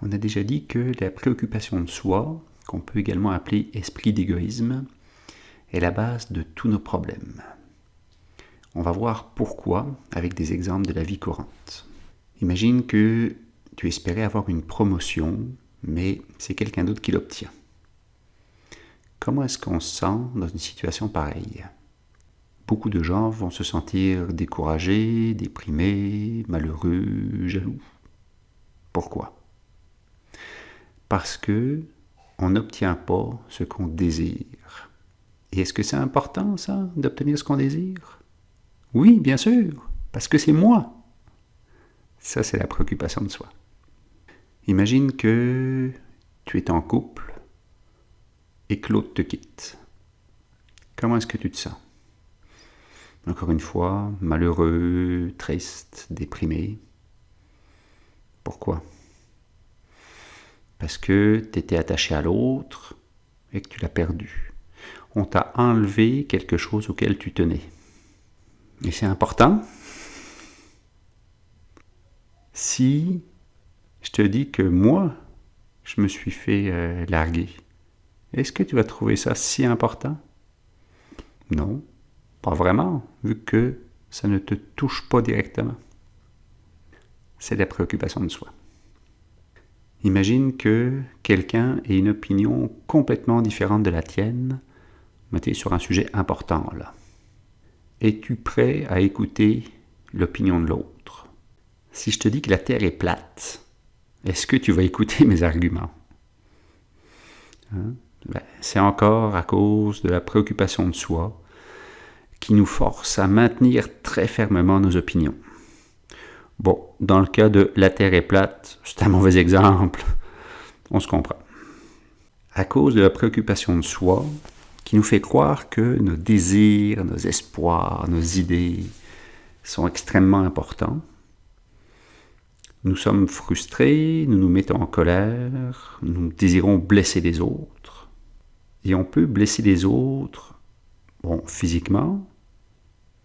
On a déjà dit que la préoccupation de soi, qu'on peut également appeler esprit d'égoïsme, est la base de tous nos problèmes. On va voir pourquoi avec des exemples de la vie courante. Imagine que tu espérais avoir une promotion, mais c'est quelqu'un d'autre qui l'obtient. Comment est-ce qu'on se sent dans une situation pareille? Beaucoup de gens vont se sentir découragés, déprimés, malheureux, jaloux. Pourquoi? Parce que on n'obtient pas ce qu'on désire. Et est-ce que c'est important, ça, d'obtenir ce qu'on désire? Oui, bien sûr, parce que c'est moi. Ça, c'est la préoccupation de soi. Imagine que tu es en couple et que l'autre te quitte. Comment est-ce que tu te sens? Encore une fois, malheureux, triste, déprimé. Pourquoi? Parce que tu étais attaché à l'autre et que tu l'as perdu. On t'a enlevé quelque chose auquel tu tenais. Et c'est important. Si je te dis que moi, je me suis fait larguer, est-ce que tu vas trouver ça si important? Non, pas vraiment, vu que ça ne te touche pas directement. C'est la préoccupation de soi. Imagine que quelqu'un ait une opinion complètement différente de la tienne, mais tu es sur un sujet important là. Es-tu prêt à écouter l'opinion de l'autre? Si je te dis que la Terre est plate, est-ce que tu vas écouter mes arguments? C'est encore à cause de la préoccupation de soi qui nous force à maintenir très fermement nos opinions. Bon, dans le cas de la Terre est plate, c'est un mauvais exemple, on se comprend. À cause de la préoccupation de soi, qui nous fait croire que nos désirs, nos espoirs, nos idées sont extrêmement importants, nous sommes frustrés, nous nous mettons en colère, nous désirons blesser les autres. Et on peut blesser les autres, physiquement,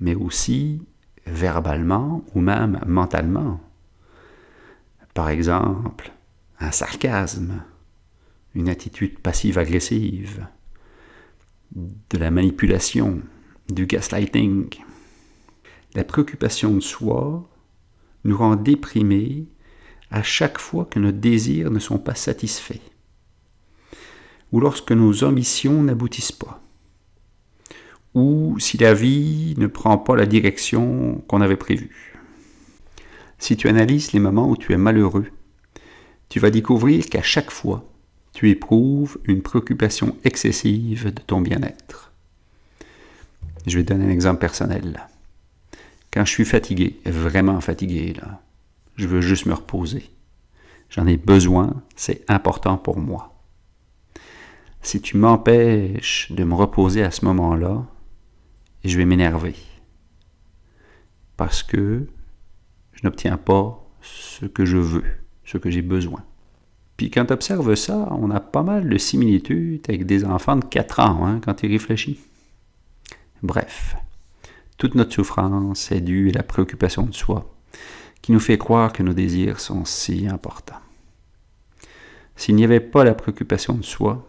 mais aussi verbalement ou même mentalement. Par exemple, un sarcasme, une attitude passive-agressive, de la manipulation, du gaslighting. La préoccupation de soi nous rend déprimés à chaque fois que nos désirs ne sont pas satisfaits ou lorsque nos ambitions n'aboutissent pas, ou si la vie ne prend pas la direction qu'on avait prévue. Si tu analyses les moments où tu es malheureux, tu vas découvrir qu'à chaque fois, tu éprouves une préoccupation excessive de ton bien-être. Je vais te donner un exemple personnel. Quand je suis fatigué, vraiment fatigué, là, je veux juste me reposer. J'en ai besoin, c'est important pour moi. Si tu m'empêches de me reposer à ce moment-là, je vais m'énerver. Parce que je n'obtiens pas ce que je veux, ce que j'ai besoin. Puis quand tu observes ça, on a pas mal de similitudes avec des enfants de 4 ans, quand tu y réfléchis. Bref, toute notre souffrance est due à la préoccupation de soi, qui nous fait croire que nos désirs sont si importants. S'il n'y avait pas la préoccupation de soi,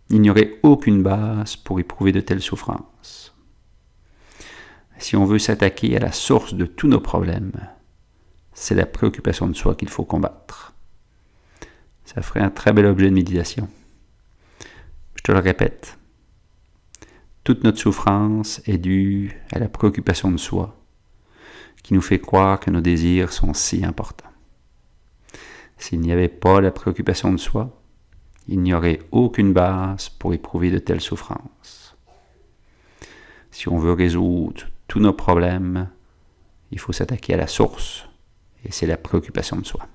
il n'y aurait aucune base pour éprouver de telles souffrances. Si on veut s'attaquer à la source de tous nos problèmes, c'est la préoccupation de soi qu'il faut combattre. Ça ferait un très bel objet de méditation. Je te le répète, toute notre souffrance est due à la préoccupation de soi, qui nous fait croire que nos désirs sont si importants. S'il n'y avait pas la préoccupation de soi, il n'y aurait aucune base pour éprouver de telles souffrances. Si on veut résoudre tous nos problèmes, il faut s'attaquer à la source, et c'est la préoccupation de soi.